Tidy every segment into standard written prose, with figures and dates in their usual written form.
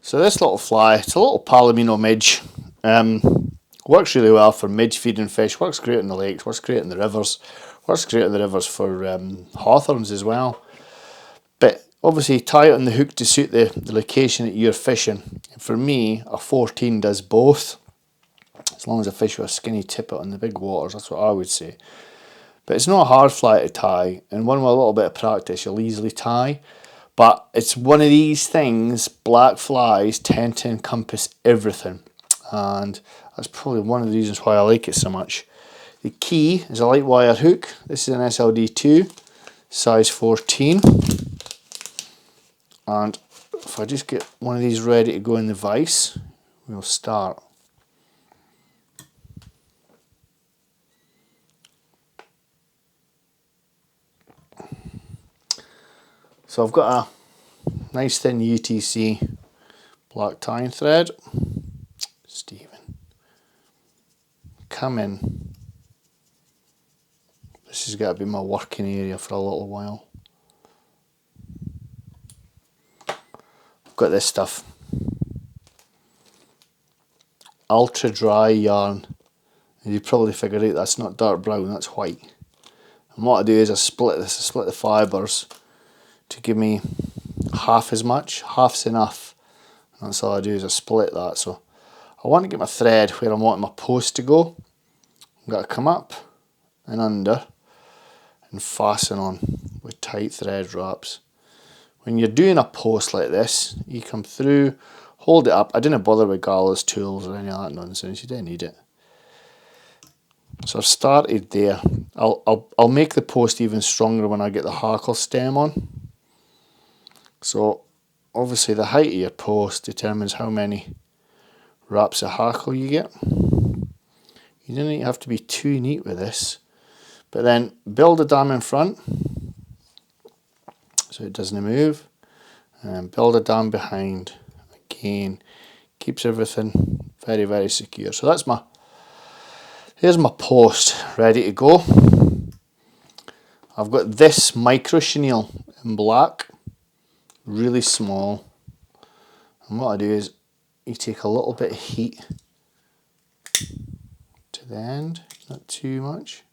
So this little fly, it's a little Palomino midge. Works really well for midge feeding fish, works great in the lakes, works great in the rivers, works great in the rivers for hawthorns as well. But obviously tie it on the hook to suit the location that you're fishing. And for me, a 14 does both. As long as I fish with a skinny tippet on the big waters, that's what I would say. But it's not a hard fly to tie, and one with a little bit of practice you'll easily tie. But it's one of these things, black flies tend to encompass everything. And that's probably one of the reasons why I like it so much. The key is a light wire hook. This is an SLD2, size 14. And if I just get one of these ready to go in the vise, we'll start. So I've got a nice thin UTC black tying thread. Stephen, come in. This has got to be my working area for a little while. I've got this stuff. Ultra dry yarn. And you probably figured out that's not dark brown, that's white. And what I do is I split this, I split the fibres to give me half as much. Half's enough. And that's all I do is I split that. So I want to get my thread where I want my post to go. I've got to come up and under and fasten on with tight thread wraps. When you're doing a post like this, you come through, hold it up. I didn't bother with gallows tools or any of that nonsense, you didn't need it. So I've started there. I'll make the post even stronger when I get the hackle stem on. So obviously the height of your post determines how many wraps of hackle you get. You don't have to be too neat with this, but then build a dam in front so it doesn't move, and build a dam behind. Again, keeps everything very, very secure. So here's my post ready to go. I've got this micro chenille in black, really small, and what I do is you take a little bit of heat to the end, not too much,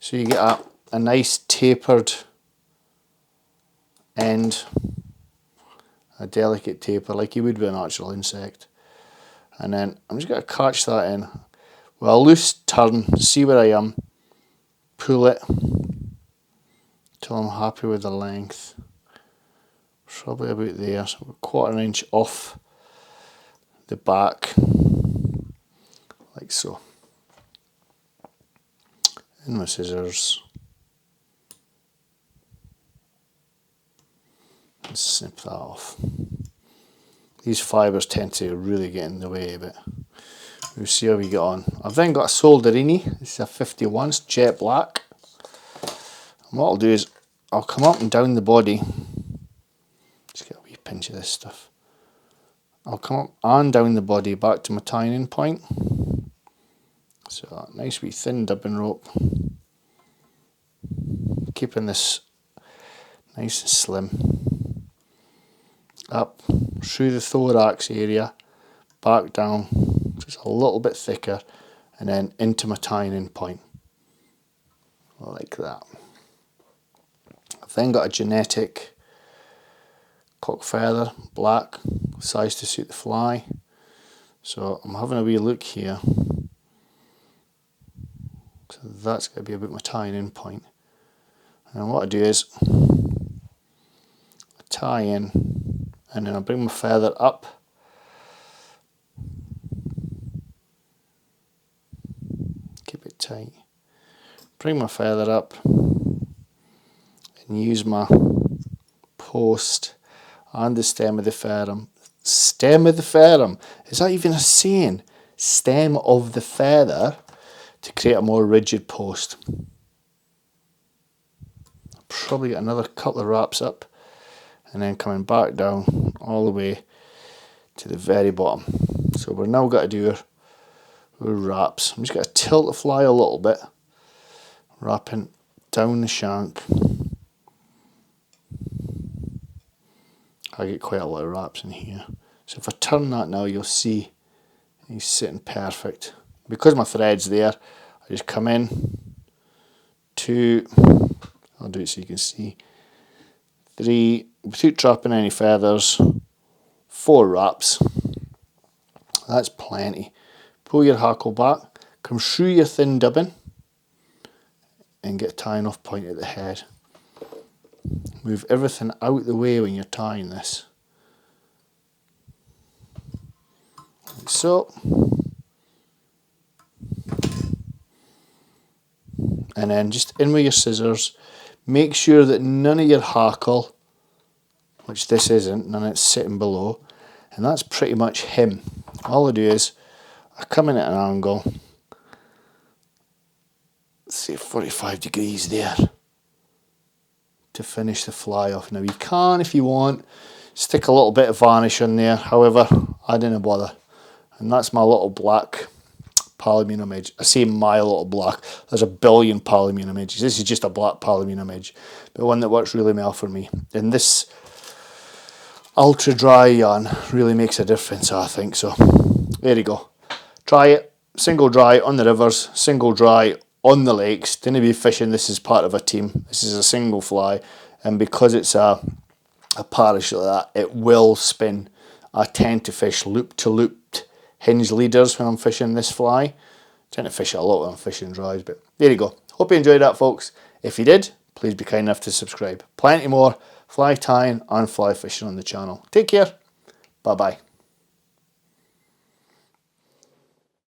so you get a nice tapered end, a delicate taper like you would with an actual insect. And then I'm just going to catch that in with a loose turn, see where I am, pull it till I'm happy with the length. Probably about there, so a 1/4 inch off the back, like so. In my scissors, and snip that off. These fibres tend to really get in the way, but we'll see how we get on. I've then got a solderini. This is a 51, it's jet black. And what I'll do is I'll come up and down the body. Just get a wee pinch of this stuff. I'll come up and down the body back to my tying in point. So that nice wee thin dubbing rope. Keeping this nice and slim. Up through the thorax area, back down, just a little bit thicker, and then into my tying in point. Like that. I've then got a genetic cock feather, black, size to suit the fly. So I'm having a wee look here. So that's going to be about my tying in point. And what I do is I tie in, and then I bring my feather up. Keep it tight. Bring my feather up and use my post and the stem of the ferrum. Stem of the ferrum. Is that even a saying? Stem of the feather to create a more rigid post. I'll probably get another couple of wraps up and then coming back down all the way to the very bottom. So we're now got to do our wraps. I'm just going to tilt the fly a little bit, wrapping down the shank. I get quite a lot of wraps in here. So if I turn that now, you'll see he's sitting perfect. Because my thread's there, I just come in, 2, I'll do it so you can see, 3, without trapping any feathers, 4 wraps. That's plenty. Pull your hackle back, come through your thin dubbing, and get a tying off point at the head. Move everything out the way when you're tying this. Like so. And then just in with your scissors. Make sure that none of your hackle, which this isn't, none of it's sitting below. And that's pretty much him. All I do is, I come in at an angle, say 45 degrees there, to finish the fly off. Now you can, if you want, stick a little bit of varnish on there, however, I didn't bother. And that's my little black Palomino Midge. I say my little black, there's a billion Palomino Midges. This is just a black Palomino Midge, but one that works really well for me. And this ultra dry yarn really makes a difference, I think. So there you go. Try it. Single dry on the rivers, single dry on the lakes. Don't be fishing, this is part of a team. This is a single fly, and because it's a parish like that, it will spin. I tend to fish loop to looped hinge leaders when I'm fishing this fly. I tend to fish it a lot when I'm fishing dries, but there you go. Hope you enjoyed that, folks. If you did, please be kind enough to subscribe. Plenty more fly tying and fly fishing on the channel. Take care. Bye bye.